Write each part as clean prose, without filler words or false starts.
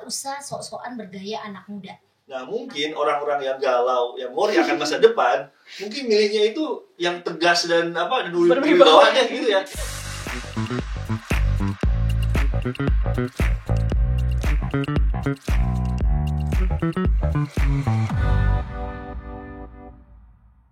nggak usah sok-sokan bergaya anak muda. Nah mungkin orang-orang yang galau, yang worry akan masa depan, mungkin milihnya itu yang tegas dan berwibawa deh gitu ya.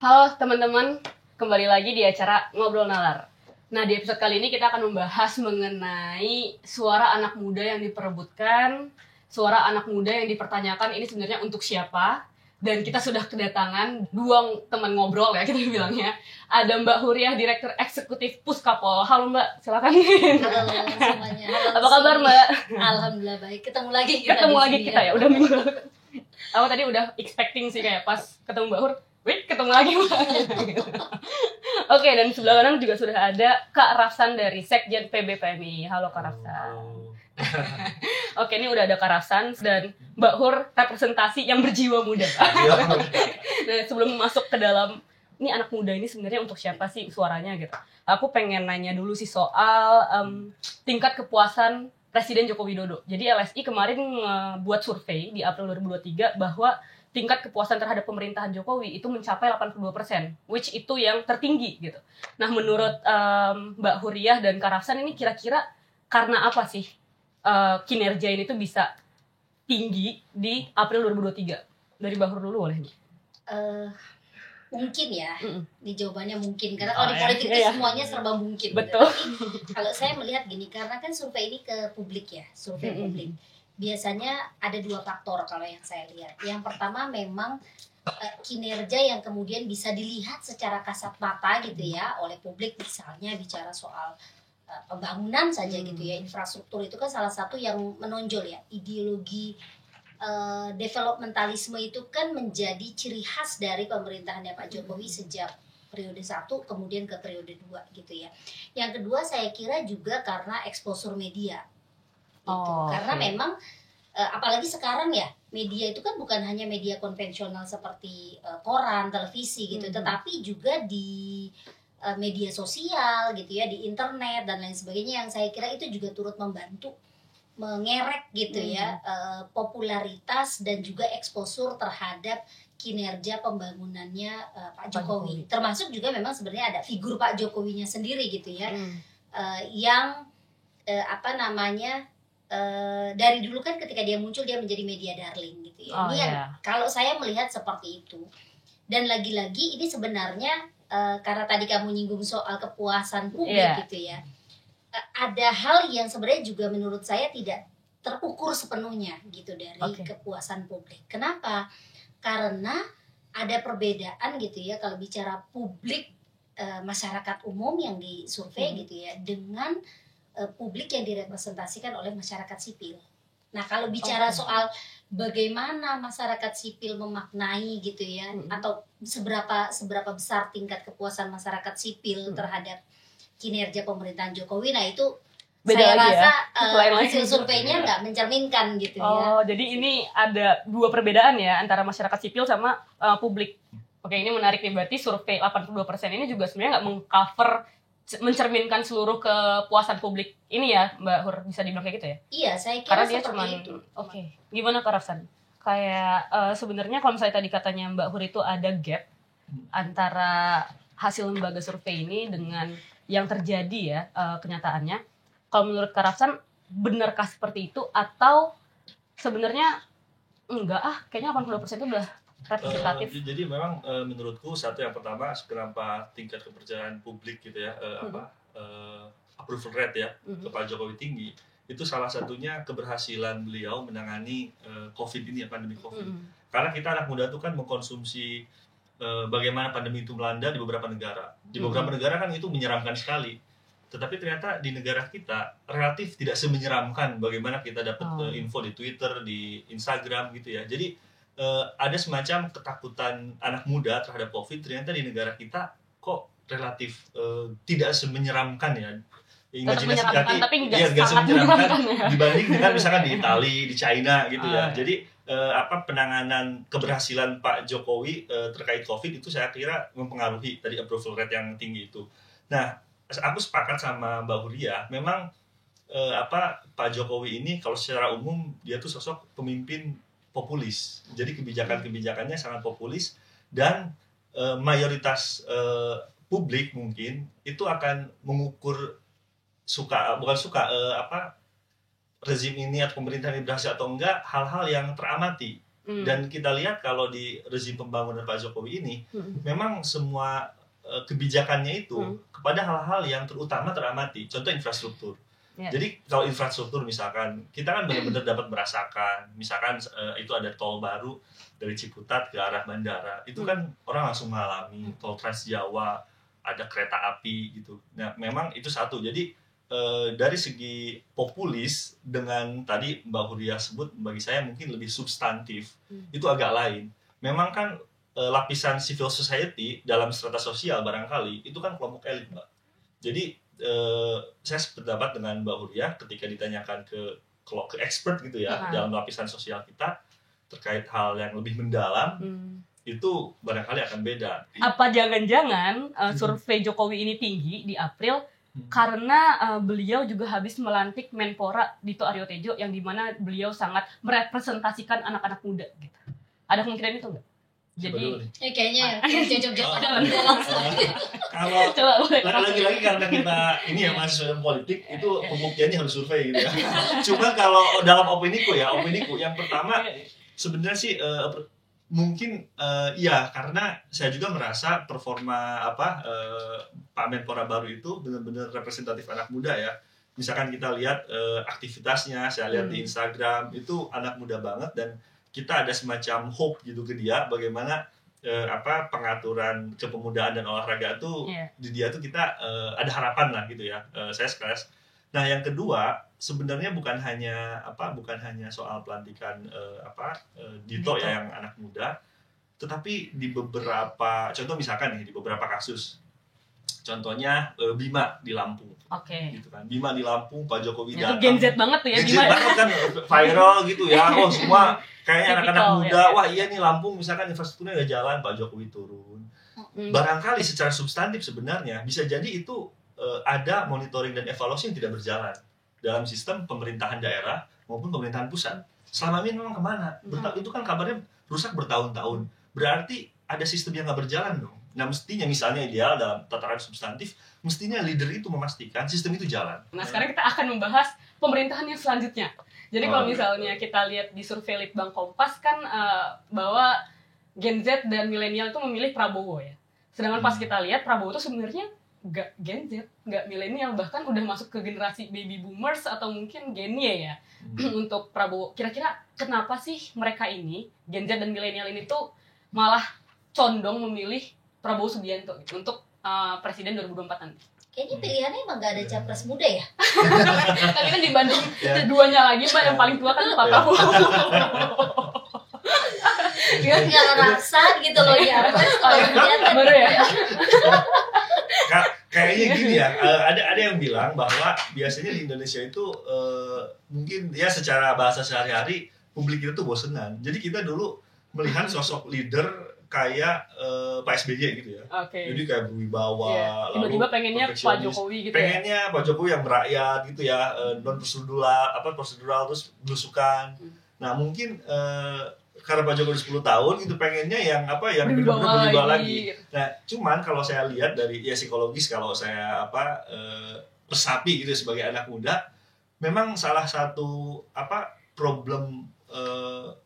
Halo teman-teman, kembali lagi di acara Ngobrol Nalar. Nah, di episode kali ini kita akan membahas mengenai suara anak muda yang diperebutkan, suara anak muda yang dipertanyakan ini sebenarnya untuk siapa. Dan kita sudah kedatangan dua teman ngobrol ya kita bilangnya. Ada Mbak Huriah, Direktur Eksekutif Puskapol. Halo Mbak, silakan. Halo semuanya. Halo, apa kabar Mbak? Alhamdulillah baik. Ketemu lagi kita ya. Udah minggu lalu. Aku tadi udah expecting sih kayak pas ketemu Mbak Hur. Wih, ketemu lagi Mbak. Oke, dan sebelah kanan juga sudah ada Kak Rafsan dari Sekjen PBPMI. Halo Kak Rafsan. Oke, ini udah ada Kak Rafsan dan Mbak Hur representasi yang berjiwa muda. Nah, sebelum masuk ke dalam ini anak muda ini sebenarnya untuk siapa sih suaranya gitu. Aku pengen nanya dulu sih soal tingkat kepuasan Presiden Joko Widodo. Jadi LSI kemarin buat survei di April 2023 bahwa tingkat kepuasan terhadap pemerintahan Jokowi itu mencapai 82%, which itu yang tertinggi gitu. Nah, menurut Mbak Huriah dan Kak Rafsan ini kira-kira karena apa sih kinerja ini tuh bisa tinggi di April 2023? Dari Mbak Hur dulu boleh? Mungkin ya, di jawabannya mungkin. Karena kalau di politik itu semuanya serba mungkin. Betul. Gitu. Kalau saya melihat gini, karena kan survei ini ke publik ya, survei publik. Biasanya ada dua faktor kalau yang saya lihat. Yang pertama memang kinerja yang kemudian bisa dilihat secara kasat mata gitu ya oleh publik, misalnya bicara soal pembangunan saja gitu ya, infrastruktur itu kan salah satu yang menonjol ya. Ideologi developmentalisme itu kan menjadi ciri khas dari pemerintahannya Pak Jokowi sejak periode 1 kemudian ke periode 2 gitu ya. Yang kedua saya kira juga karena exposure media. Gitu. Karena memang apalagi sekarang ya media itu kan bukan hanya media konvensional seperti koran, televisi gitu, tetapi juga di media sosial gitu ya, di internet dan lain sebagainya yang saya kira itu juga turut membantu mengerek gitu ya popularitas dan juga exposure terhadap kinerja pembangunannya Pak Jokowi. Termasuk juga memang sebenarnya ada figur Pak Jokowinya sendiri gitu ya, yang dari dulu kan ketika dia muncul dia menjadi media darling gitu ya. Ini yang kalau saya melihat seperti itu. Dan lagi-lagi ini sebenarnya karena tadi kamu nyinggung soal kepuasan publik gitu ya. Ada hal yang sebenarnya juga menurut saya tidak terukur sepenuhnya gitu dari kepuasan publik. Kenapa? Karena ada perbedaan gitu ya kalau bicara publik masyarakat umum yang disurvei gitu ya dengan publik yang direpresentasikan oleh masyarakat sipil. Nah, kalau bicara soal bagaimana masyarakat sipil memaknai gitu ya, atau seberapa besar tingkat kepuasan masyarakat sipil terhadap kinerja pemerintahan Jokowi, nah itu beda saya rasa hasil surveinya nggak mencerminkan gitu ya. Jadi ini ada dua perbedaan ya antara masyarakat sipil sama publik. Oke, ini menarik nih, berarti survei 82% ini juga sebenarnya nggak mengcover mencerminkan seluruh kepuasan publik ini ya Mbak Hur, bisa dibilang kayak gitu ya? Iya, saya kira karena dia seperti itu. Gimana Kak Rafsan? Kayak sebenarnya kalau misalnya tadi katanya Mbak Hur itu ada gap antara hasil lembaga survei ini dengan yang terjadi ya kenyataannya. Kalau menurut Kak Rafsan benarkah seperti itu atau sebenarnya enggak kayaknya 82% itu udah representatif. Jadi memang menurutku satu yang pertama kenapa tingkat kepercayaan publik gitu ya approval rate ya ke Pak Jokowi tinggi itu salah satunya keberhasilan beliau menangani COVID ini ya, pandemi COVID. Karena kita anak muda tuh kan mengkonsumsi bagaimana pandemi itu melanda di beberapa negara. Di beberapa negara kan itu menyeramkan sekali. Tetapi ternyata di negara kita relatif tidak semenyeramkan bagaimana kita dapat info di Twitter, di Instagram gitu ya. Jadi ada semacam ketakutan anak muda terhadap COVID, ternyata di negara kita kok relatif tidak semenyeramkan ya. Imajinasi tapi nggak sangat menyeramkan dibanding dengan misalkan di Italia, di China gitu ya. Jadi penanganan keberhasilan Pak Jokowi terkait COVID itu saya kira mempengaruhi tadi approval rate yang tinggi itu. Nah, aku sepakat sama Mbak Huriah, memang Pak Jokowi ini kalau secara umum dia tuh sosok pemimpin populis. Jadi kebijakannya sangat populis dan mayoritas publik mungkin itu akan mengukur rezim ini atau pemerintahan ini berhasil atau enggak hal-hal yang teramati. Dan kita lihat kalau di rezim pembangunan Pak Jokowi ini memang semua kebijakannya itu kepada hal-hal yang terutama teramati. Contoh infrastruktur. Jadi kalau infrastruktur misalkan kita kan benar-benar dapat merasakan, misalkan itu ada tol baru dari Ciputat ke arah bandara, itu kan orang langsung mengalami tol Trans Jawa, ada kereta api gitu. Nah memang itu satu. Jadi dari segi populis dengan tadi Mbak Huria sebut, bagi saya mungkin lebih substantif, itu agak lain. Memang kan lapisan civil society dalam strata sosial barangkali itu kan kelompok elit, Mbak. Jadi saya sependapat dengan Mbak Huria ketika ditanyakan ke expert gitu ya dalam lapisan sosial kita terkait hal yang lebih mendalam, itu barangkali akan beda. Apa jangan-jangan survei Jokowi ini tinggi di April karena beliau juga habis melantik Menpora Dito Aryo Tejo yang dimana beliau sangat merepresentasikan anak-anak muda gitu. Ada kemungkinan itu nggak? Jadi kayaknya jawab langsung. Kalau lagi-lagi karena kita ini ya mahasiswa politik itu pembuktiannya harus survei gitu ya. Cuma kalau dalam opiniku yang pertama sebenarnya sih mungkin ya karena saya juga merasa performa Pak Menpora baru itu benar-benar representatif anak muda ya. Misalkan kita lihat aktivitasnya, saya lihat di Instagram itu anak muda banget dan kita ada semacam hope gitu ke dia bagaimana pengaturan kepemudaan dan olahraga tuh di dia tuh kita ada harapan lah gitu ya. Saya stress. Nah yang kedua sebenarnya bukan hanya soal pelantikan Dito ya yang anak muda, tetapi di beberapa contoh misalkan nih di beberapa kasus, contohnya Bima di Lampung. Gitu kan. Bima di Lampung, Pak Jokowi datang. Itu Gen Z banget tuh ya Gen Z banget kan viral gitu ya. Oh semua kayaknya anak-anak muda. Wah iya nih Lampung misalkan infrastrukturnya udah jalan, Pak Jokowi turun. Barangkali secara substantif sebenarnya bisa jadi itu ada monitoring dan evaluasi yang tidak berjalan dalam sistem pemerintahan daerah maupun pemerintahan pusat. Selama ini memang kemana? Itu kan kabarnya rusak bertahun-tahun. Berarti ada sistem yang nggak berjalan dong. Nah mestinya misalnya ideal dalam tataran substantif, mestinya leader itu memastikan sistem itu jalan. Nah sekarang kita akan membahas pemerintahan yang selanjutnya. Jadi kalau misalnya kita lihat di survei Litbang Kompas kan bahwa Gen Z dan milenial itu memilih Prabowo ya. Sedangkan pas kita lihat Prabowo itu sebenarnya nggak Gen Z, nggak milenial, bahkan udah masuk ke generasi baby boomers atau mungkin Gen Y ya. Untuk Prabowo, kira-kira kenapa sih mereka ini, Gen Z dan milenial ini tuh malah condong memilih Prabowo Subianto gitu, untuk presiden 2024 nanti? Kayaknya pilihannya emang gak ada capres muda ya. Tapi kan dibanding keduanya lagi Mbak, yang paling tua kan Pak Prabowo. Nggak ngerasa gitu loh ya. Baru ya. Kayaknya gini ya, ada yang bilang bahwa biasanya di Indonesia itu mungkin ya secara bahasa sehari-hari publik itu tuh bosenan. Jadi kita dulu melihat sosok leader kayak Pak SBY gitu ya. Jadi kayak berwibawa, tiba-tiba pengennya Pak Jokowi gitu. Pengennya Pak Jokowi yang merakyat gitu ya, non prosedural terus belusukan. Nah, mungkin karena Pak Jokowi 10 tahun gitu pengennya yang benar-benar berwibawa lagi. Nah, cuman kalau saya lihat dari psikologis, kalau saya resapi gitu sebagai anak muda, memang salah satu problem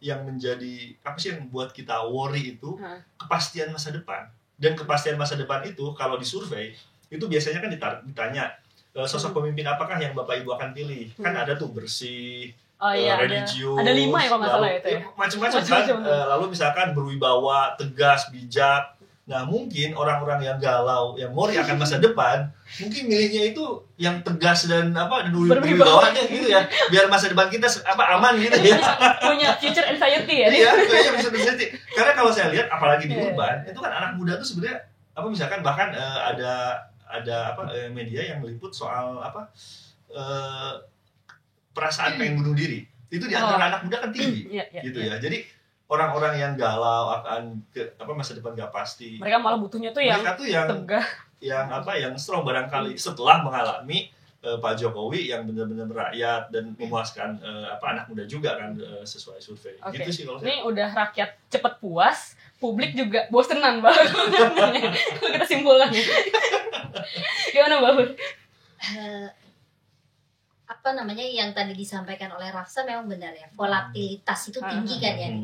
yang menjadi yang buat kita worry itu kepastian masa depan. Dan kepastian masa depan itu kalau disurvei itu biasanya kan ditanya sosok pemimpin apakah yang Bapak Ibu akan pilih. Kan ada tuh bersih, religius, ada 5 ya kalau nggak salah itu ya. Macam-macam kan. Lalu misalkan berwibawa, tegas, bijak. Nah mungkin orang-orang yang galau, yang worry akan masa depan, mungkin milihnya itu yang tegas dan berbawahnya gitu ya, biar masa depan kita aman gitu ya. Punya future anxiety ya. Iya, punya future anxiety. Karena kalau saya lihat, apalagi di urban, itu kan anak muda tuh sebenarnya misalkan bahkan ada media yang meliput soal perasaan pengen bunuh diri. Itu di antara anak muda kan tinggi, gitu ya. Jadi orang-orang yang galau akan masa depan gak pasti. Mereka malah butuhnya tuh yang tegas, yang strong barangkali setelah mengalami Pak Jokowi yang benar-benar rakyat dan memuaskan anak muda juga kan sesuai survei. Gitu sih kalau ini udah rakyat cepet puas, publik juga bosenan banget. Kita simpulkan. Gimana Mbak Hur? Yang tadi disampaikan oleh Rafsa memang benar ya, volatilitas itu tinggi kan ya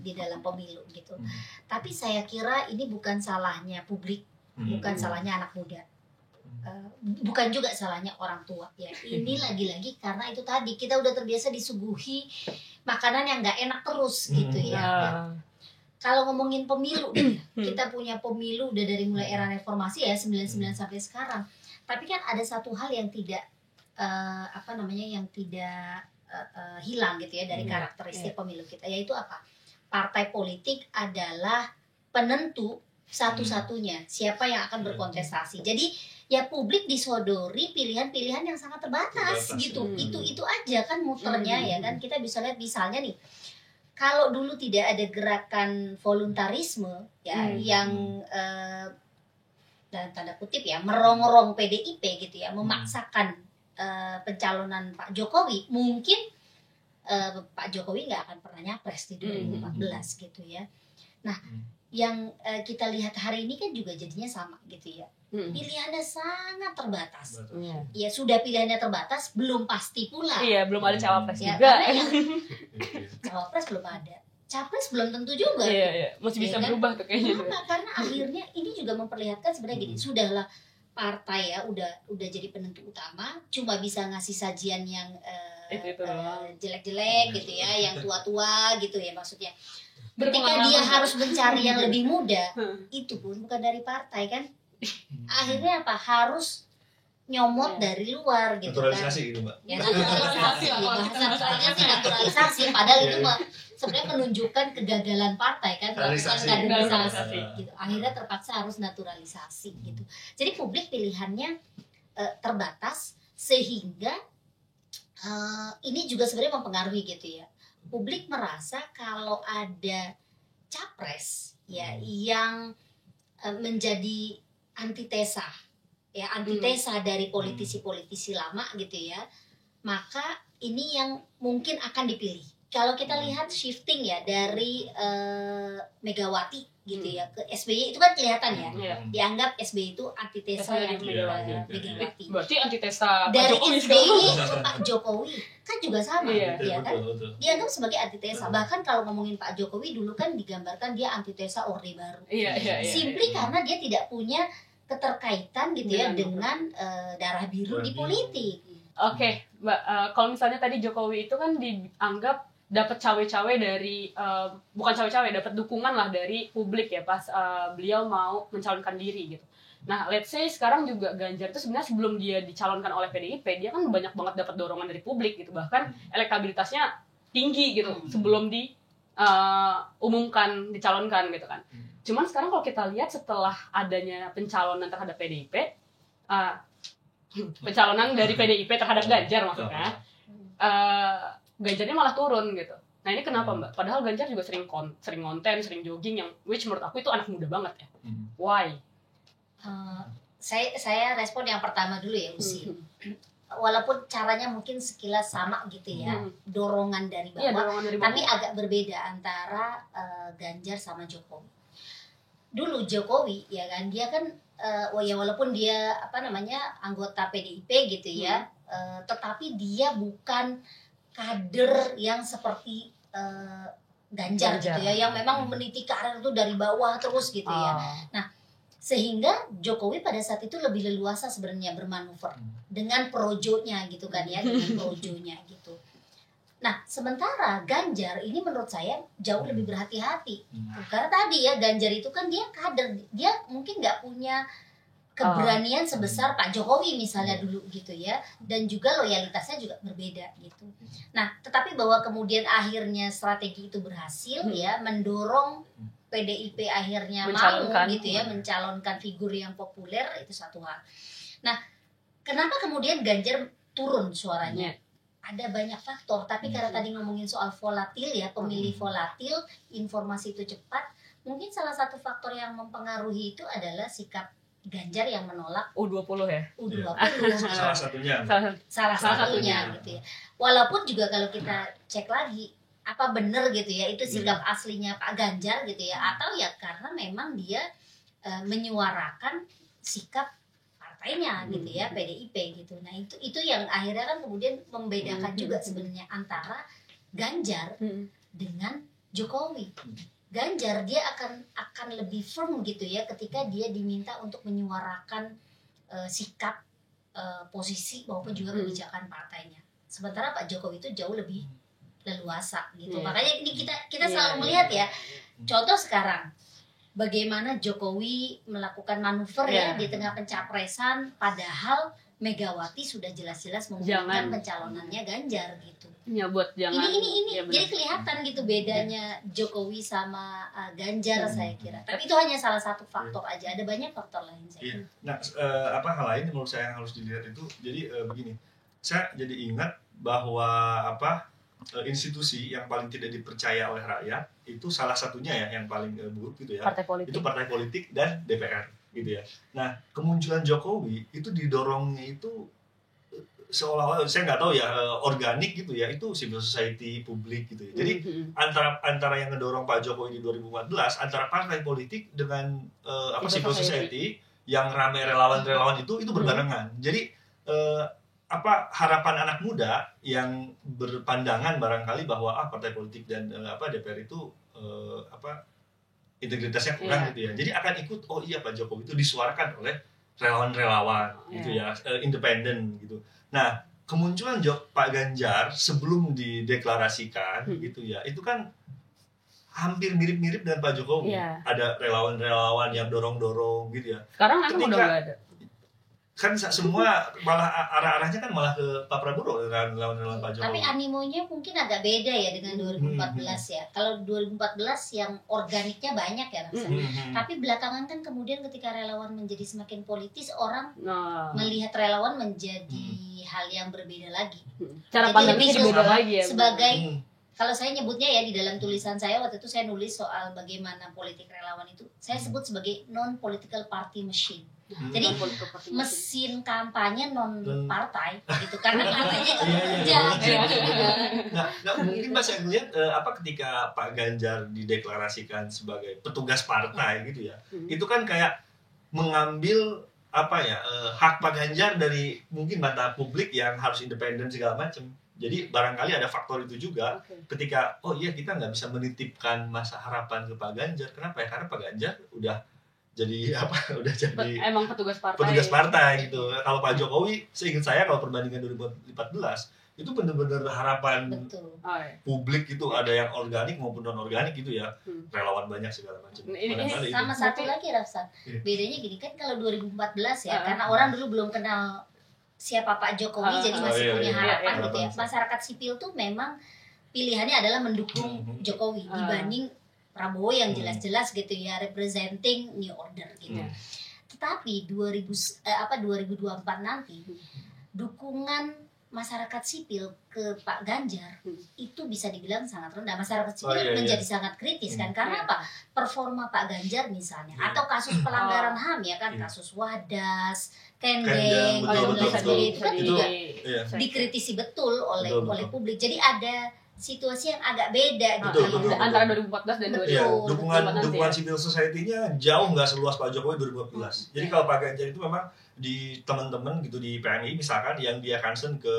di dalam pemilu gitu. Tapi saya kira ini bukan salahnya publik, bukan salahnya anak muda, bukan juga salahnya orang tua ya. Ini lagi-lagi karena itu tadi kita udah terbiasa disuguhi makanan yang nggak enak terus gitu ya. Kalau ngomongin pemilu, kita punya pemilu udah dari mulai era reformasi ya 99 sampai sekarang. Tapi kan ada satu hal yang tidak yang tidak hilang gitu ya dari karakteristik pemilu kita, yaitu apa? Partai politik adalah penentu satu-satunya siapa yang akan berkontestasi. Jadi ya publik disodori pilihan-pilihan yang sangat terbatas gitu. Itu aja kan muternya ya kan. Kita bisa lihat misalnya nih, kalau dulu tidak ada gerakan voluntarisme ya yang dalam tanda kutip ya merongrong PDIP gitu ya, memaksakan pencalonan Pak Jokowi, mungkin Pak Jokowi nggak akan pernah nyapres di 2014 gitu ya. Nah, yang kita lihat hari ini kan juga jadinya sama gitu ya. Pilihannya sangat terbatas. Ya sudah pilihannya terbatas, belum pasti pula. Iya, belum ada cawapres juga. Cawapres belum ada. Capres belum tentu juga. Iya. Masih bisa berubah tuh kayaknya. Karena akhirnya ini juga memperlihatkan sebenarnya gini, sudahlah partai ya udah jadi penentu utama, cuma bisa ngasih sajian yang jelek-jelek gitu ya, yang tua-tua gitu ya maksudnya. Ketika dia harus mencari yang lebih muda, itu pun bukan dari partai kan. Akhirnya apa? Harus nyomot dari luar gitu naturalisasi kan. gitu Mbak. Ya naturalisasi padahal itu sebenarnya menunjukkan kegagalan partai kan, melakukan kaderisasi gitu. Akhirnya terpaksa harus naturalisasi gitu. Jadi publik pilihannya terbatas sehingga ini juga sebenarnya mempengaruhi gitu ya. Publik merasa kalau ada capres ya yang menjadi antitesa dari politisi-politisi lama gitu ya, maka ini yang mungkin akan dipilih. Kalau kita lihat shifting ya dari Megawati gitu ya ke SBY, itu kan kelihatan ya, dianggap SBY itu antitesa yang Megawati. Berarti antitesa dari Pak Jokowi SBY ke Pak Jokowi kan juga sama ya kan, betul. dianggap sebagai antitesa. Bahkan kalau ngomongin Pak Jokowi dulu kan digambarkan dia antitesa Orde Baru. Simply karena dia tidak punya keterkaitan gitu ya dengan darah biru di politik. Oke, Mbak, kalau misalnya tadi Jokowi itu kan dianggap dapat cawe-cawe dari bukan cawe-cawe, dapat dukungan lah dari publik ya pas beliau mau mencalonkan diri gitu. Nah, let's say sekarang juga Ganjar itu sebenarnya sebelum dia dicalonkan oleh PDIP, dia kan banyak banget dapat dorongan dari publik gitu, bahkan elektabilitasnya tinggi gitu sebelum umumkan dicalonkan gitu kan. Cuman sekarang kalau kita lihat setelah adanya pencalonan terhadap PDIP, pencalonan dari PDIP terhadap Ganjar maksudnya, Ganjarnya malah turun gitu. Nah ini kenapa Mbak? Padahal Ganjar juga sering konten, sering jogging, yang which menurut aku itu anak muda banget ya. Why? Saya respon yang pertama dulu ya, Usi. Walaupun caranya mungkin sekilas sama gitu ya, dorongan dari bawah, tapi agak berbeda antara Ganjar sama Jokowi. Dulu Jokowi ya kan, dia kan walaupun dia anggota PDIP gitu ya, tetapi dia bukan kader yang seperti Ganjar gitu ya, yang memang meniti karir itu dari bawah terus gitu ya. Nah, sehingga Jokowi pada saat itu lebih leluasa sebenarnya bermanuver dengan projonya gitu kan ya, dengan projonya gitu. Nah, sementara Ganjar ini menurut saya jauh lebih berhati-hati. Karena tadi ya, Ganjar itu kan dia kader, dia mungkin nggak punya keberanian sebesar Pak Jokowi misalnya dulu gitu ya, dan juga loyalitasnya juga berbeda gitu. Nah, tetapi bahwa kemudian akhirnya strategi itu berhasil ya, mendorong PDIP akhirnya mau gitu ya, mencalonkan figur yang populer, itu satu hal. Nah, kenapa kemudian Ganjar turun suaranya? Ada banyak faktor, tapi karena tadi ngomongin soal volatil ya, pemilih volatil, informasi itu cepat, mungkin salah satu faktor yang mempengaruhi itu adalah sikap Ganjar yang menolak U20 ya. U20. Salah satunya. Salah satunya gitu ya. Walaupun juga kalau kita cek lagi apa benar gitu ya itu sikap aslinya Pak Ganjar gitu ya, atau ya karena memang dia menyuarakan sikap partainya gitu ya, PDIP gitu. Nah itu yang akhirnya kan kemudian membedakan juga sebenarnya antara Ganjar dengan Jokowi. Ganjar dia akan lebih firm gitu ya ketika dia diminta untuk menyuarakan sikap, posisi maupun juga kebijakan partainya. Sementara Pak Jokowi itu jauh lebih leluasa gitu. Makanya ini kita selalu melihat ya. Contoh sekarang bagaimana Jokowi melakukan manuver ya di tengah pencapresan, padahal Megawati sudah jelas-jelas mengumumkan pencalonannya Ganjar gitu. Ya buat jangan. Ini ya, jadi kelihatan gitu bedanya Jokowi sama Ganjar saya kira. Tapi itu hanya salah satu faktor aja. Ada banyak faktor lain saya kira. Nah, hal lain menurut saya yang harus dilihat itu jadi begini. Saya jadi ingat bahwa institusi yang paling tidak dipercaya oleh rakyat itu salah satunya ya yang paling buruk gitu ya. Itu partai politik dan DPR gitu ya. Nah, kemunculan Jokowi itu didorongnya itu seolah-olah saya nggak tahu ya organik gitu ya, itu civil society publik gitu ya. Jadi antara yang ngedorong Pak Jokowi di 2014 antara partai politik dengan civil society yang ramai relawan-relawan itu berbarengan. Jadi harapan anak muda yang berpandangan barangkali bahwa partai politik dan DPR itu integritasnya kurang gitu ya. Jadi akan ikut Pak Jokowi itu disuarakan oleh relawan-relawan gitu ya, independen gitu. Nah, kemunculan Pak Ganjar sebelum dideklarasikan gitu ya, itu kan hampir mirip-mirip dengan Pak Jokowi. Ada relawan-relawan yang dorong-dorong gitu ya. Sekarang kan udah nggak ada. Kan semua malah arah-arahnya kan malah ke Pak Prabowo dengan lawan-lawan Pak Jokowi. Tapi animonya mungkin agak beda ya dengan 2014 ya. Kalau 2014 yang organiknya banyak ya rasanya. Tapi belakangan kan kemudian ketika relawan menjadi semakin politis, orang melihat relawan menjadi hal yang berbeda lagi. Cara pandangnya jadi beda lagi ya. Sebagai kalau saya nyebutnya ya di dalam tulisan saya waktu itu saya nulis soal bagaimana politik relawan itu saya sebut sebagai non political party machine. Jadi mesin kampanye non partai gitu karena partainya kerja. Nah, mungkin Mas yang lihat ketika Pak Ganjar dideklarasikan sebagai petugas partai gitu ya, itu kan kayak mengambil hak Pak Ganjar dari mungkin mata publik yang harus independen segala macam. Jadi barangkali ada faktor itu juga ketika kita nggak bisa menitipkan masa harapan ke Pak Ganjar. Kenapa ya? Karena Pak Ganjar udah jadi emang petugas partai gitu. Kalau Pak Jokowi, seingat saya kalau perbandingan 2014 itu benar-benar harapan publik itu ada yang organik maupun non organik gitu ya, relawan banyak segala macam. Sama satu lagi Rafsan, bedanya gini kan kalau 2014 ya karena orang dulu belum kenal siapa Pak Jokowi jadi masih punya harapan gitu ya. Masyarakat sipil tuh memang pilihannya adalah mendukung Jokowi dibanding Prabowo yang jelas-jelas gitu ya representing New Order gitu. Tetapi 2024 nanti dukungan masyarakat sipil ke Pak Ganjar itu bisa dibilang sangat rendah. Masyarakat sipil menjadi sangat kritis kan karena apa? Performa Pak Ganjar misalnya atau kasus pelanggaran HAM ya kan, kasus Wadas, Kendeng, itu kan juga dikritisi betul oleh publik. Jadi ada situasi yang agak beda gitu antara 2014 dan 2024 dukungan civil society-nya jauh nggak seluas Pak Jokowi 2014. Jadi kalau Pak Ganjar itu memang di teman-teman gitu di PMI misalkan yang dia concern ke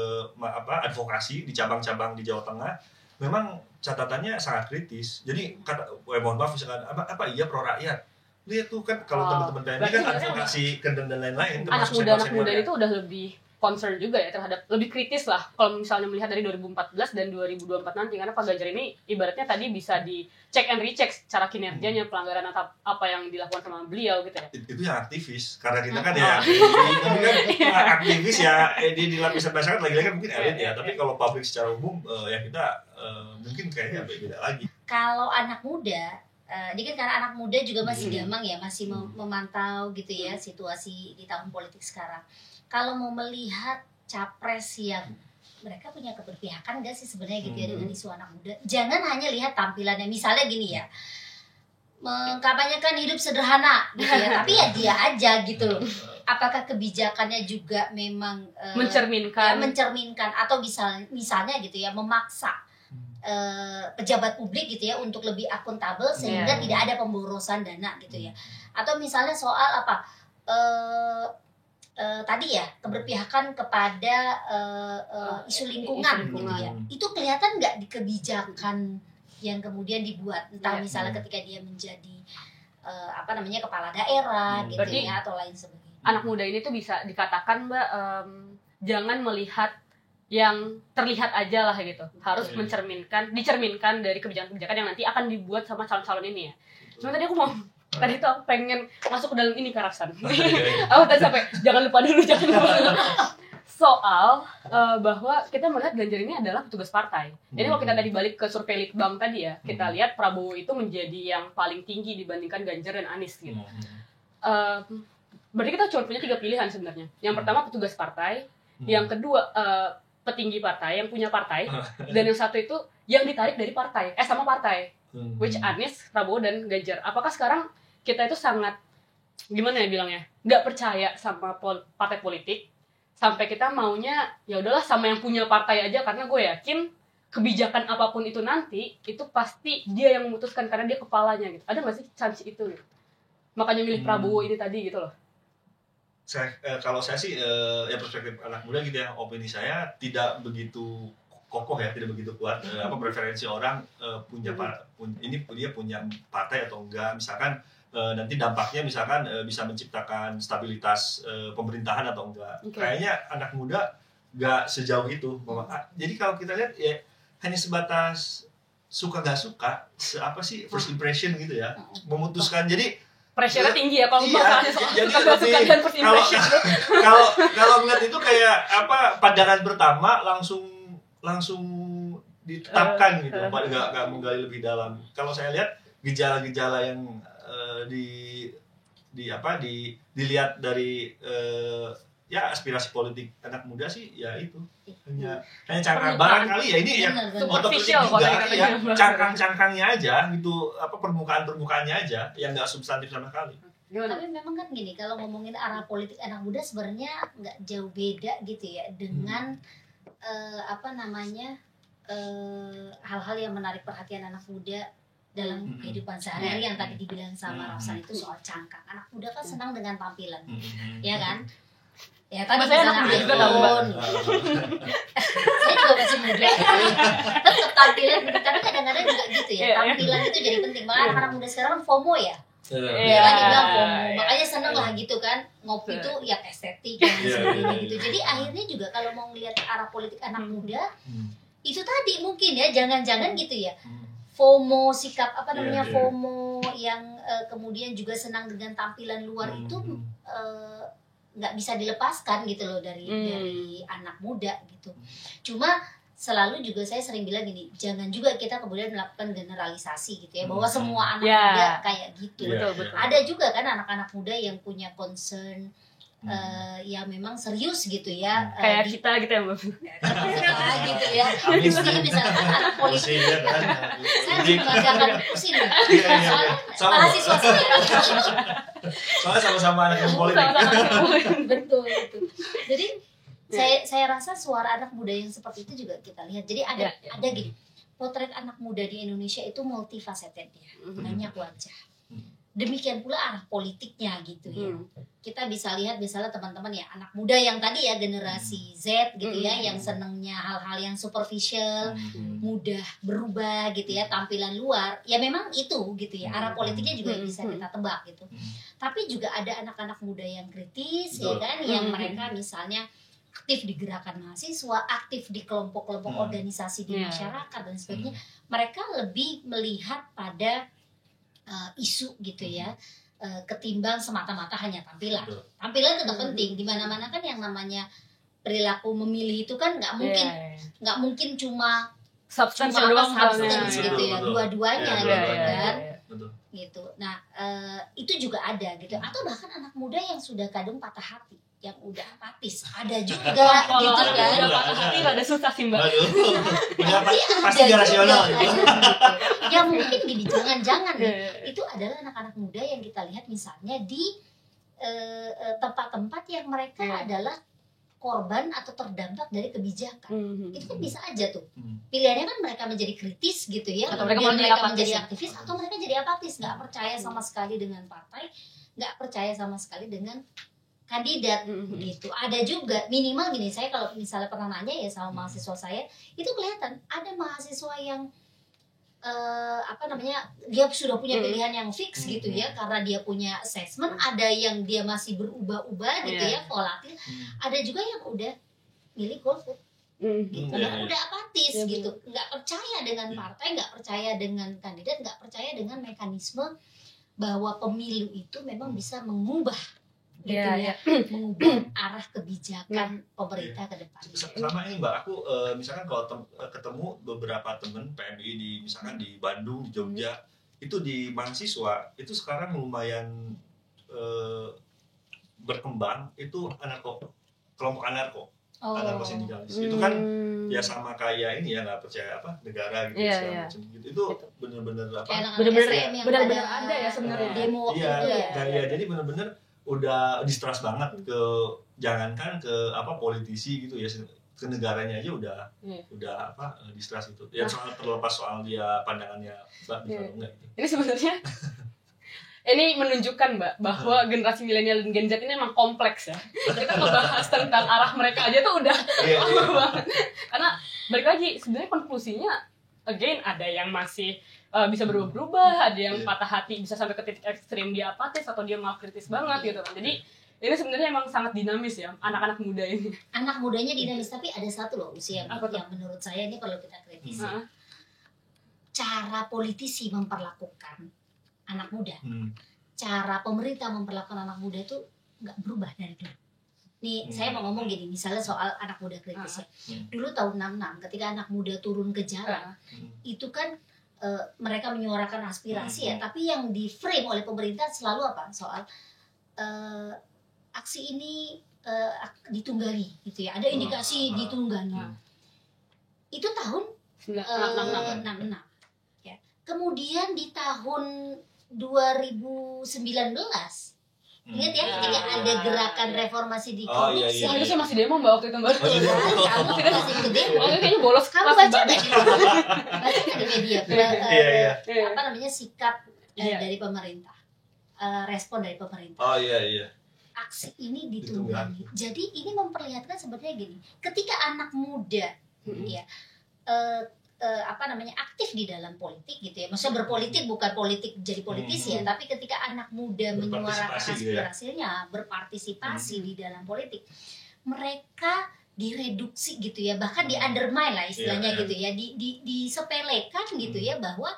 advokasi di cabang-cabang di Jawa Tengah, memang catatannya sangat kritis. Jadi mohon maaf misalkan iya pro rakyat. Lihat tuh kan kalau teman-teman PMI kan advokasi Kendeng dan lain-lain. Anak muda itu udah lebih concern juga ya terhadap lebih kritis lah kalau misalnya melihat dari 2014 dan 2024 nanti karena Pak Ganjar ini ibaratnya tadi bisa di check and recheck secara kinerjanya pelanggaran atau apa yang dilakukan sama beliau gitu ya. Itu yang aktivis karena kita kan ya aktivis ya di lapisan masyarakat lagi-lagi kan mungkin elit ya tapi kalau publik secara umum ya kita mungkin kayaknya beda lagi. Kalau anak muda ini kan karena anak muda juga masih gamang ya masih memantau gitu ya situasi di tahun politik sekarang. Kalau mau melihat capres yang mereka punya keberpihakan nggak sih sebenarnya gitu ya dengan isu anak muda, jangan hanya lihat tampilannya. Misalnya gini ya, mengkampanyekan hidup sederhana gitu ya, tapi ya dia aja gitu loh. Apakah kebijakannya juga memang mencerminkan atau misalnya gitu ya, memaksa pejabat publik gitu ya untuk lebih akuntabel sehingga tidak ada pemborosan dana gitu ya, atau misalnya soal apa tadi ya, keberpihakan kepada isu lingkungan gitu ya, itu kelihatan nggak di kebijakan yang kemudian dibuat, entah misalnya ketika dia menjadi kepala daerah gitu ya, atau lain sebagainya. Anak muda ini tuh bisa dikatakan Mbak, jangan melihat yang terlihat aja lah gitu, harus dicerminkan dari kebijakan-kebijakan yang nanti akan dibuat sama calon-calon ini ya. Cuma tadi aku tadi tuh aku pengen masuk ke dalam ini Karafsan. Aku tadi sampai jangan lupa dulu soal bahwa kita melihat Ganjar ini adalah petugas partai. Jadi kalau kita tadi balik ke survei Litbang tadi ya, kita lihat Prabowo itu menjadi yang paling tinggi dibandingkan Ganjar dan Anies gitu. Berarti kita cuma punya 3 pilihan sebenarnya. Yang pertama petugas partai, yang kedua petinggi partai yang punya partai, dan yang satu itu yang ditarik dari partai, sama partai. Which Anies, Prabowo dan Ganjar. Apakah sekarang kita itu sangat gimana ya bilangnya, nggak percaya sama partai politik? Sampai kita maunya ya udahlah sama yang punya partai aja, karena gue yakin kebijakan apapun itu nanti itu pasti dia yang memutuskan karena dia kepalanya gitu. Ada nggak sih chance itu gitu? Makanya milih Prabowo ini tadi gitu loh. Kalau saya sih ya perspektif anak muda gitu ya, opini saya tidak begitu kokoh ya, tidak begitu kuat. Preferensi orang dia punya partai atau enggak, misalkan nanti dampaknya misalkan bisa menciptakan stabilitas pemerintahan atau enggak. Kayaknya anak muda nggak sejauh itu. Jadi kalau kita lihat ya hanya sebatas suka nggak suka, first impression gitu ya, memutuskan. Jadi pressure-nya tinggi ya kalau masalahnya soal suka dan first impression. Kalau ngeliat itu kayak pandangan pertama langsung ditetapkan gitu, nggak menggali lebih dalam. Kalau saya lihat gejala-gejala yang dilihat dari aspirasi politik anak muda sih ya itu hanya cangkang barangkali ya, ini ya otokritik juga ya, cangkangnya aja gitu, permukaannya aja yang nggak substantif sama sekali. Tapi memang kan gini, kalau ngomongin arah politik anak muda sebenarnya nggak jauh beda gitu ya dengan hal-hal yang menarik perhatian anak muda dalam kehidupan sehari-hari yang tadi dibilang sama Rafsan itu soal cangkang. Anak muda kan senang dengan tampilan, ya kan? Ya tadi saya anak muda juga tahu Mbak. Saya juga masih muda. Tetap tampilan, tapi kadang-kadang juga gitu ya. Tampilan itu jadi penting. Makanya anak-anak muda sekarang kan FOMO ya. Lagi bilang FOMO, makanya seneng lah gitu kan, ngopi tuh yang estetik dan sebagainya gitu. Jadi akhirnya juga kalau mau ngelihat arah politik anak muda, itu tadi mungkin ya, jangan-jangan gitu ya, FOMO, sikap FOMO yang kemudian juga senang dengan tampilan luar itu nggak bisa dilepaskan gitu loh dari anak muda gitu. Cuma selalu juga saya sering bilang gini, jangan juga kita kemudian melakukan generalisasi gitu ya, bahwa semua anak muda kayak gitu. Betul. Ada juga kan anak-anak muda yang punya concern yang memang serius gitu ya, kayak kita gitu ya Mbak. Gitu ya. Jadi misalkan anak politik, saya harus membanggakan pusing soalnya mahasiswa sini. Soalnya sama-sama anak politik. Betul. Jadi saya rasa suara anak muda yang seperti itu juga kita lihat. Jadi ada gini, potret anak muda di Indonesia itu multifaceted ya, banyak wajah. Demikian pula arah politiknya gitu ya. Kita bisa lihat misalnya teman-teman ya, anak muda yang tadi ya generasi Z gitu ya, yang senengnya hal-hal yang superficial, mudah berubah gitu ya, tampilan luar. Ya memang itu gitu ya, arah politiknya juga bisa kita tebak gitu. Tapi juga ada anak-anak muda yang kritis ya kan, yang mereka misalnya aktif di gerakan mahasiswa, aktif di kelompok-kelompok organisasi di masyarakat dan sebagainya. Mereka lebih melihat pada isu gitu ya, ketimbang semata-mata hanya tampilan. Tampilan tetap penting di mana-mana kan, yang namanya perilaku memilih itu kan nggak mungkin cuma substance gitu ya, dua-duanya gitu kan. Gitu. Nah, itu juga ada gitu. Atau bahkan anak muda yang sudah kadung patah hati. yang udah apatis, ada juga Kalau gitu anak kan. muda patah hati rada susah sih Mbak. Tapi pasti ada rasional juga, gitu. yang mungkin gini, jangan-jangan nih, Iya. itu adalah anak-anak muda yang kita lihat misalnya di tempat-tempat yang mereka adalah korban atau terdampak dari kebijakan. Itu kan bisa aja tuh. Pilihannya kan mereka menjadi kritis gitu ya, Atau kemudian mereka menjadi aktivis, atau mereka jadi apatis, nggak percaya sama sekali dengan partai, nggak percaya sama sekali dengan kandidat gitu. Ada juga minimal gini, saya kalau misalnya pernah nanya ya sama mahasiswa saya, itu kelihatan ada mahasiswa yang dia sudah punya pilihan yang fix gitu ya, karena dia punya assessment. Ada yang dia masih berubah-ubah gitu ya, volatil. Ada juga yang udah milih golput gitu, udah apatis gitu, nggak percaya dengan partai, nggak percaya dengan kandidat, nggak percaya dengan mekanisme bahwa pemilu itu memang bisa mengubah gitu mengubah arah kebijakan pemerintah ke depan. Sama ini Mbak, aku misalkan kalau ketemu beberapa temen PMI di misalkan di Bandung, di Jogja, itu di mahasiswa itu sekarang lumayan berkembang, itu kelompok anarko sindikalis. Itu kan ya sama kayak ini ya, nggak percaya negara gitu segala macam gitu. Itu bener-bener bener-bener ada ya sebenarnya demo jadi bener-bener udah distrust banget ke, jangankan ke politisi gitu ya, ke negaranya aja udah distrust itu ya. Soal terlepas soal dia pandangannya enggak gitu. Ini sebenarnya ini menunjukkan Mbak bahwa generasi milenial dan Gen Z ini emang kompleks ya. Kita ngebahas tentang arah mereka aja tuh udah lama banget. Karena balik lagi sebenarnya konklusinya again ada yang masih bisa berubah-ubah, ada yang patah hati bisa sampai ke titik ekstrim dia apatis atau dia malah kritis banget gitu kan. Jadi ini sebenarnya emang sangat dinamis ya anak-anak muda ini. Anak mudanya dinamis, tapi ada satu loh usia yang menurut saya ini perlu kita kritisi. Cara politisi memperlakukan anak muda, cara pemerintah memperlakukan anak muda itu nggak berubah dari dulu. Nih saya mau ngomong gini, misalnya soal anak muda kritis ya. Dulu tahun 66 ketika anak muda turun ke jalan, itu kan mereka menyuarakan aspirasi ya, tapi yang di frame oleh pemerintah selalu apa? Soal aksi ini ditunggangi gitu ya, ada indikasi ditunggangi. Itu tahun 66 ya. Kemudian di tahun 2019 ingat ya, ketika ada gerakan reformasi di korupsi. Itu saya masih demo Mbak waktu itu Mbak. Kamu masih ikut demo. Kayaknya bolos. Kamu baca nggak di media? Sikap dari pemerintah, respon dari pemerintah. Aksi ini ditunggangi. Jadi ini memperlihatkan sebenarnya gini, ketika anak muda ya aktif di dalam politik gitu ya, maksudnya berpolitik bukan politik jadi politisi ya, tapi ketika anak muda menyuarakan aspirasinya, berpartisipasi di dalam politik, mereka direduksi gitu ya, bahkan di undermine lah istilahnya gitu ya, disepelekan gitu ya, bahwa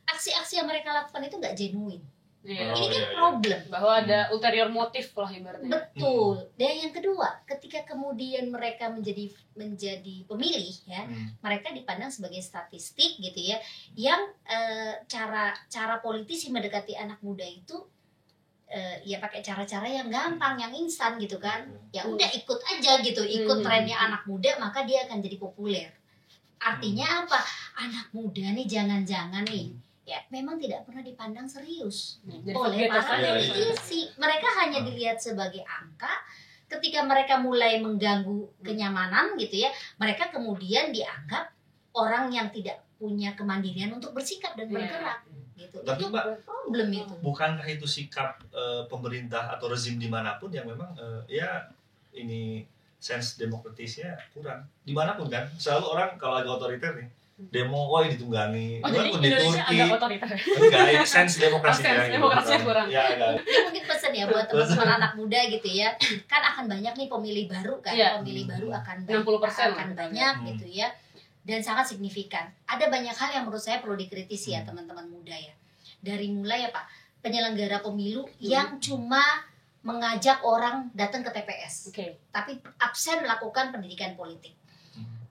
aksi-aksi yang mereka lakukan itu nggak genuine. Ini kan problem, bahwa ada ulterior motif lah ibaratnya. Betul. Dan yang kedua, ketika kemudian mereka menjadi pemilih ya, mereka dipandang sebagai statistik gitu ya, yang cara politisi mendekati anak muda itu ya pakai cara-cara yang gampang, yang instan gitu kan. Ya udah ikut aja gitu, ikut trennya anak muda, maka dia akan jadi populer. Artinya apa? Anak muda nih jangan-jangan nih ya memang tidak pernah dipandang serius oleh para politisi. Mereka hanya dilihat sebagai angka. Ketika mereka mulai mengganggu kenyamanan gitu ya, mereka kemudian dianggap orang yang tidak punya kemandirian untuk bersikap dan bergerak gitu. Tapi itu Mbak, problem itu. Bukankah itu sikap pemerintah atau rezim dimanapun yang memang ini sense demokratisnya kurang dimanapun kan? Selalu orang kalau lagi otoriter nih demo, ditunggangi. Jadi Indonesia agak otoriter. Enggak, sense demokrasinya. Demokrasinya kurang. Ya, ini mungkin pesan ya buat teman-teman anak muda gitu ya. Kan akan banyak nih pemilih baru kan. Pemilih baru akan 60% banyak gitu ya. Dan sangat signifikan. Ada banyak hal yang menurut saya perlu dikritisi ya teman-teman muda ya. Dari mulai penyelenggara pemilu yang cuma mengajak orang datang ke TPS. Tapi absen melakukan pendidikan politik.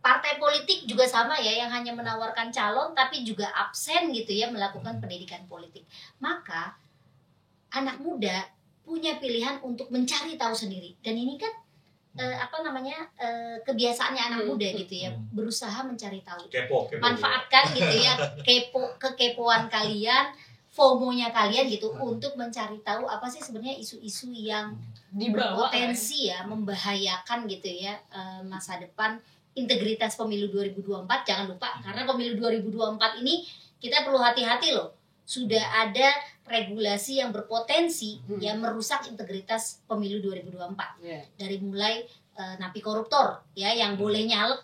Partai politik juga sama ya, yang hanya menawarkan calon tapi juga absen gitu ya melakukan pendidikan politik. Maka anak muda punya pilihan untuk mencari tahu sendiri. Dan ini kan kebiasaannya anak muda gitu ya, berusaha mencari tahu, kepo manfaatkan gitu ya, kekepoan kalian, FOMO-nya kalian gitu, untuk mencari tahu apa sih sebenarnya isu-isu yang berpotensi ya membahayakan gitu ya masa depan integritas pemilu 2024. Jangan lupa, karena pemilu 2024 ini kita perlu hati-hati loh, sudah ada regulasi yang berpotensi yang merusak integritas pemilu 2024. Dari mulai napi koruptor ya yang boleh nyalek,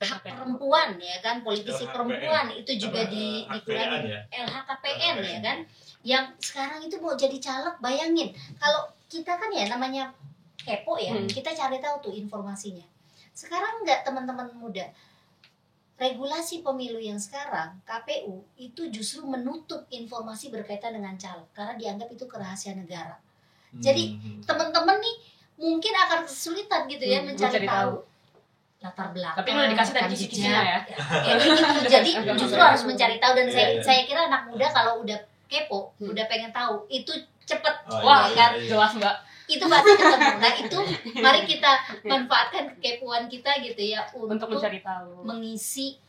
hak perempuan ya kan, politisi perempuan itu juga dikurangi, LHKPN ya kan, yang sekarang itu mau jadi caleg. Bayangin kalau kita kan ya namanya kepo ya, kita cari tahu tuh informasinya. Sekarang enggak, teman-teman muda, regulasi pemilu yang sekarang KPU itu justru menutup informasi berkaitan dengan caleg karena dianggap itu kerahasiaan negara. Jadi teman-teman nih mungkin akan kesulitan gitu ya mencari tahu latar belakang. Tapi udah dikasih tadi kisi-kisinya ya. Jadi justru harus mencari tahu, dan saya kira anak muda kalau udah kepo, udah pengen tahu, itu cepet. Wah, kan jelas Mbak. Itu pasti ketemu. Nah itu mari kita manfaatkan kekepoan kita gitu ya untuk mencari tahu, mengisi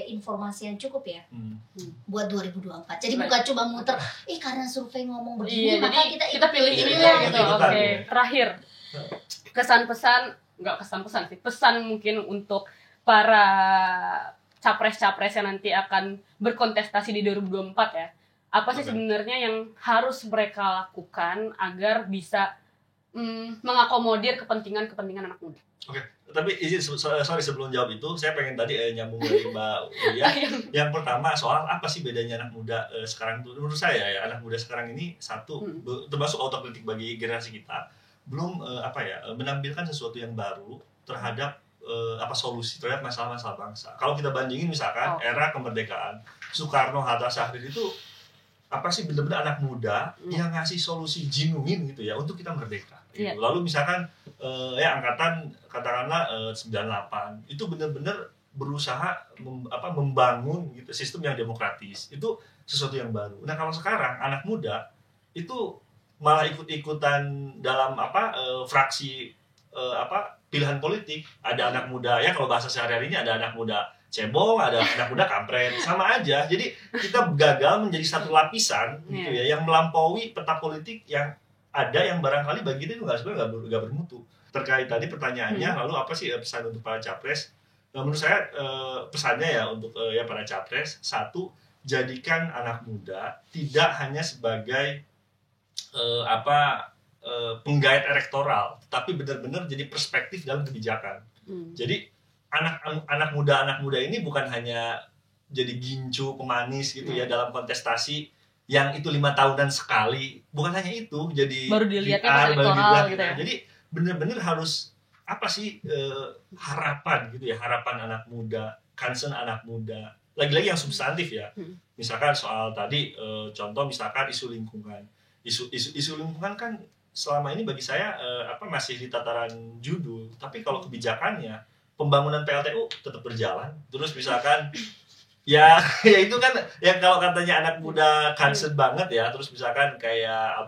informasi yang cukup ya buat 2024. Jadi bukan cuma muter karena survei ngomong begini maka kita pilih ini lah gitu. Oke. Terakhir, kesan-pesan sih, pesan mungkin untuk para capres-capres yang nanti akan berkontestasi di 2024 ya. Apa sih sebenarnya yang harus mereka lakukan agar bisa mengakomodir kepentingan anak muda? Oke, tapi izin sorry sebelum jawab itu, saya pengen tadi nyambung dari Mbak Ulia. Yang pertama soal apa sih bedanya anak muda sekarang itu? Menurut saya ya, anak muda sekarang ini satu termasuk autokritik bagi generasi kita, belum menampilkan sesuatu yang baru terhadap solusi terhadap masalah-masalah bangsa. Kalau kita bandingin misalkan era kemerdekaan Soekarno, Hatta, Syahrir itu apa sih benar-benar anak muda yang ngasih solusi genuine gitu ya untuk kita merdeka. Gitu. Lalu misalkan angkatan katakanlah 98 itu benar-benar berusaha membangun gitu sistem yang demokratis. Itu sesuatu yang baru. Nah, kalau sekarang anak muda itu malah ikut-ikutan dalam fraksi pilihan politik. Ada anak muda ya, kalau bahasa sehari-harinya ada anak muda cebong, ada anak muda kampret, sama aja. Jadi kita gagal menjadi satu lapisan gitu ya, yang melampaui peta politik yang ada, yang barangkali bagi kita itu sebenarnya nggak bermutu. Terkait tadi pertanyaannya, lalu apa sih pesan untuk para capres? Menurut saya pesannya ya untuk para capres, satu, jadikan anak muda tidak hanya sebagai penggait elektoral, tapi benar-benar jadi perspektif dalam kebijakan. Jadi anak muda ini bukan hanya jadi gincu pemanis gitu ya dalam kontestasi yang itu 5 tahunan sekali, bukan hanya itu, jadi baru dilihatnya elektoral gitu ya. Jadi benar-benar harus apa sih harapan gitu ya, harapan anak muda, concern anak muda, lagi-lagi yang substantif ya. Misalkan soal tadi contoh misalkan isu lingkungan. Isu lingkungan kan selama ini bagi saya masih di tataran judul, tapi kalau kebijakannya, pembangunan PLTU tetap berjalan. Terus misalkan ya itu kan ya kalau katanya anak muda concern banget ya, terus misalkan kayak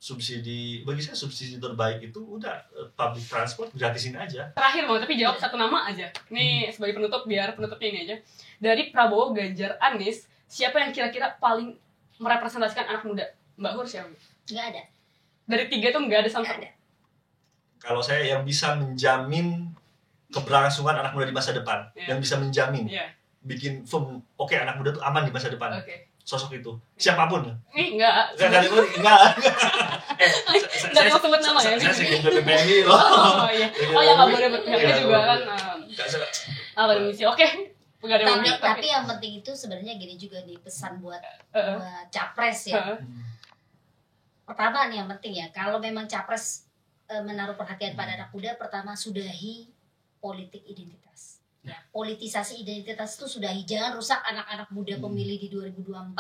subsidi, bagi saya subsidi terbaik itu udah public transport gratisin aja. Terakhir mau tapi jawab satu nama aja. Ini sebagai penutup, biar penutupnya ini aja. Dari Prabowo, Ganjar, Anies, siapa yang kira-kira paling merepresentasikan anak muda? Mbak Hur siapa? Nggak ada. Dari 3 itu nggak ada sama sekali. Kalau saya yang bisa menjamin keberlangsungan anak muda di masa depan, yang bisa menjamin, bikin firm, oke, anak muda tuh aman di masa depan. Sosok itu, siapapun. Enggak. Enggak. Enggak mau sebut nama ya. Saya sih PPMI loh. Oh iya. Oh ya, nggak boleh berpihaknya juga kan. Apa misi? Oke. Tapi yang penting itu sebenarnya gini juga nih, pesan buat capres ya. Pertama nih yang penting ya, kalau memang capres menaruh perhatian pada anak muda, pertama sudahi politik identitas. Ya, politisasi identitas itu sudahi, jangan rusak anak-anak muda pemilih di 2024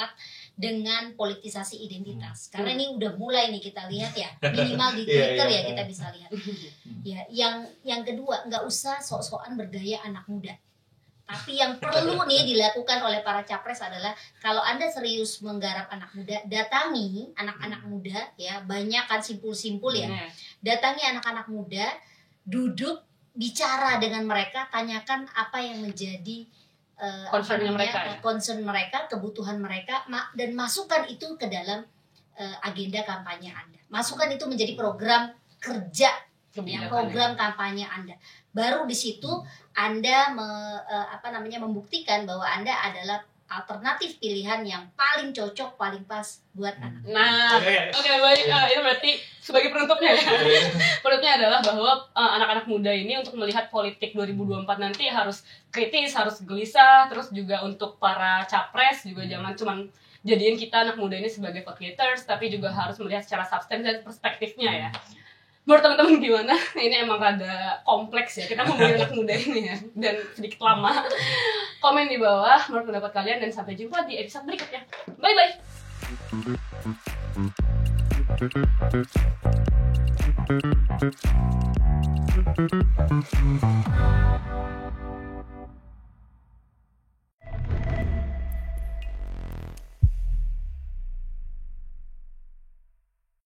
dengan politisasi identitas. Karena ini udah mulai nih kita lihat ya, minimal di Twitter ya kita bisa lihat. Ya, yang kedua, nggak usah sok-sokan bergaya anak muda. Tapi yang perlu nih dilakukan oleh para capres adalah kalau Anda serius menggarap anak muda, datangi anak-anak muda ya, banyak kan simpul-simpul ya. Datangi anak-anak muda, duduk, bicara dengan mereka, tanyakan apa yang menjadi concern mereka, kebutuhan mereka, dan masukkan itu ke dalam agenda kampanye Anda. Masukkan itu menjadi program kerja, program kampanye Anda. Baru di situ Anda membuktikan bahwa Anda adalah alternatif pilihan yang paling cocok, paling pas buat anak. Nah, oke, baik. Itu berarti sebagai penutupnya ya. Penutupnya adalah bahwa anak-anak muda ini untuk melihat politik 2024 nanti harus kritis, harus gelisah, terus juga untuk para capres juga jangan cuman jadiin kita anak muda ini sebagai vote getters, tapi juga harus melihat secara substansi dan perspektifnya ya. Menurut teman-teman gimana? Ini emang rada kompleks ya, kita ngomongin anak muda ini ya, dan sedikit lama. Komen di bawah menurut pendapat kalian, dan sampai jumpa di episode berikutnya. Bye-bye!